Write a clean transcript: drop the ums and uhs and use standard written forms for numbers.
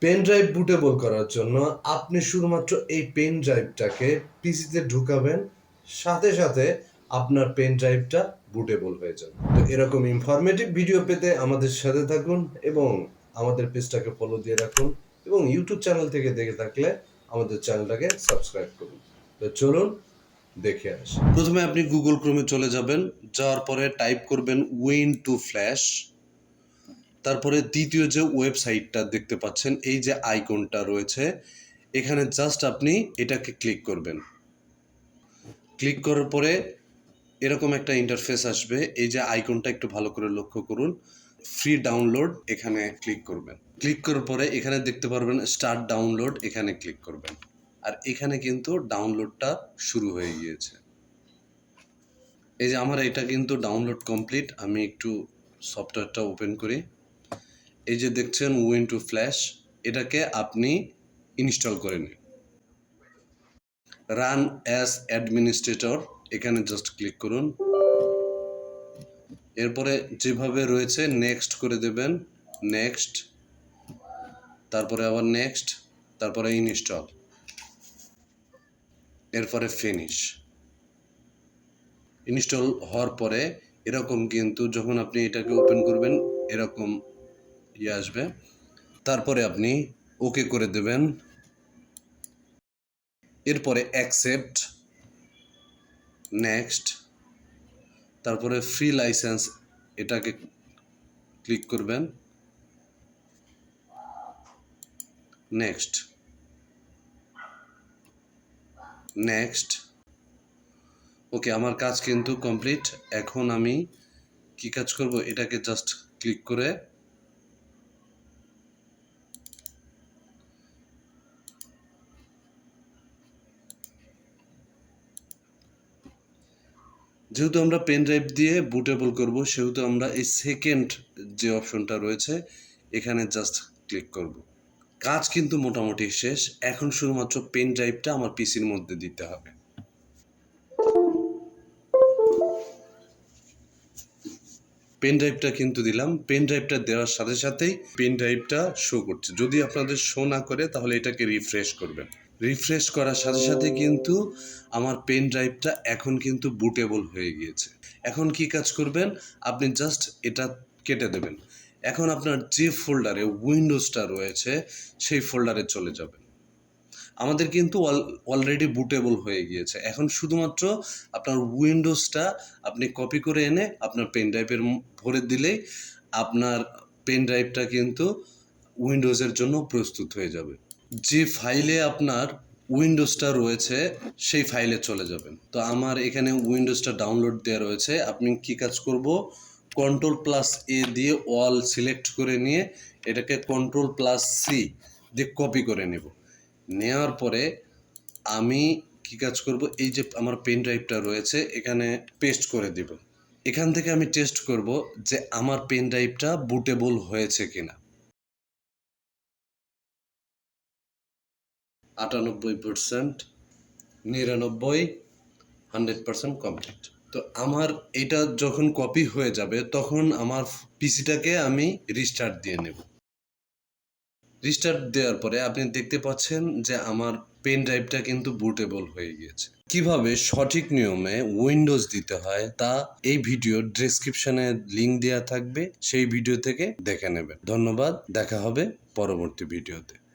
Pen drive bootable করার জন্য আপনি শুধুমাত্র এই পেন ড্রাইভটাকে পিসিতে ঢুকাবেন, সাথে সাথে আপনার পেন ড্রাইভটা বুটেবল হয়ে যাবে। তো এরকম ইনফরমেটিভ ভিডিও পেতে আমাদের সাথে থাকুন এবং আমাদের পেজটাকে ফলো দিয়ে রাখুন, এবং ইউটিউব চ্যানেল থেকে দেখে থাকলে আমাদের চ্যানেলটাকে সাবস্ক্রাইব করুন। তো চলুন দেখে আসি। প্রথমে আপনি গুগল ক্রোমে চলে যাবেন, যাওয়ার পরে টাইপ করবেন উইন টু ফ্ল্যাশ। তারপরে দ্বিতীয় যে ওয়েবসাইটটা দেখতে পাচ্ছেন, এই যে আইকনটা রয়েছে, এখানে জাস্ট আপনি এটাকে ক্লিক করবেন। ক্লিক করার পরে এরকম একটা ইন্টারফেস আসবে। এই যে আইকনটা একটু ভালো করে লক্ষ্য করুন, ফ্রি ডাউনলোড, এখানে ক্লিক করবেন। ক্লিক করার পরে এখানে দেখতে পারবেন স্টার্ট ডাউনলোড, এখানে ক্লিক করবেন। আর এখানে কিন্তু ডাউনলোডটা শুরু হয়ে গিয়েছে। এই যে আমার এটা কিন্তু ডাউনলোড কমপ্লিট। আমি একটু সফটওয়্যারটা ওপেন করি। এই যে দেখছেন উইন টু ফ্ল্যাশ, এটাকে আপনি ইনস্টল করে নিন। রান অ্যাজ অ্যাডমিনিস্ট্রেটর, এখানে জাস্ট ক্লিক করুন। এরপরে যেভাবে রয়েছে নেক্সট করে দেবেন, নেক্সট, তারপরে আবার নেক্সট, তারপরে ইনস্টল, এরপরে ফিনিশ। ইনস্টল হওয়ার পরে এরকম কিন্তু যখন আপনি এটাকে ওপেন করবেন এরকম আসবে। তারপরে আপনি ওকে করে দেবেন। এরপরে অ্যাকসেপ্ট, নেক্সট, তারপরে ফ্রি লাইসেন্স, এটাকে ক্লিক করবেন, নেক্সট, নেক্সট। ওকে, আমার কাজ কিন্তু কমপ্লিট। এখন আমি কি কাজ করব, এটাকে জাস্ট ক্লিক করে যেহেতু আমরা পেন ড্রাইভ দিয়ে বুটেবল করব, সেহেতু আমরা এই সেকেন্ড যে অপশনটা রয়েছে এখানে জাস্ট ক্লিক করব। কাজ কিন্তু মোটামুটি শেষ। এখন শুধুমাত্র পেন ড্রাইভটা আমার পিসির মধ্যে দিতে হবে। পেন ড্রাইভটা কিন্তু দিলাম। পেন ড্রাইভটা দেওয়ার সাথে সাথেই পেন ড্রাইভটা শো করছে। যদি আপনাদের শো না করে তাহলে এটাকে রিফ্রেশ করবেন। রিফ্রেশ করার সাথে সাথে কিন্তু আমার পেন ড্রাইভটা এখন কিন্তু বুটেবল হয়ে গিয়েছে। এখন কি কাজ করবেন, আপনি জাস্ট এটা কেটে দেবেন। এখন আপনার যে ফোল্ডারে উইন্ডোজটা রয়েছে সেই ফোল্ডারে চলে যাবেন। আমাদের কিন্তু অলরেডি বুটেবল হয়ে গিয়েছে। এখন শুধুমাত্র আপনার উইন্ডোজটা আপনি কপি করে এনে আপনার পেন ড্রাইভের ভরে দিলেই আপনার পেন ড্রাইভটা কিন্তু উইন্ডোজের জন্য প্রস্তুত হয়ে যাবে। যে ফাইলে আপনার উইন্ডোজটা রয়েছে সেই ফাইলে চলে যাবেন। তো আমার এখানে উইন্ডোজটা ডাউনলোড দেওয়া রয়েছে। আপনি কি কাজ করব, Ctrl+A দিয়ে অল সিলেক্ট করে নিয়ে এটাকে Ctrl+C দিয়ে কপি করে নেব। নেওয়ার পরে আমি কি কাজ করব, এই যে আমার পেন ড্রাইভটা রয়েছে এখানে পেস্ট করে দেব। এখান থেকে আমি টেস্ট করব যে আমার পেন ড্রাইভটা বুটেবল হয়েছে কিনা। 98%, 99, 100% কমপ্লিট। তো আমার এটা যখন কপি হয়ে যাবে তখন আমার পিসিটাকে আমি রিস্টার্ট দিয়ে নেব। রিস্টার্ট দেওয়ার পরে আপনি দেখতে পাচ্ছেন যে আমার পেন ড্রাইভটা কিন্তু বুটেবল হয়ে গিয়েছে। কিভাবে সঠিক নিয়মে উইন্ডোজ দিতে হয় তা এই ভিডিওর ডেসক্রিপশনে লিংক দেওয়া থাকবে, সেই ভিডিও থেকে দেখে নেবেন। ধন্যবাদ, দেখা হবে পরবর্তী ভিডিওতে।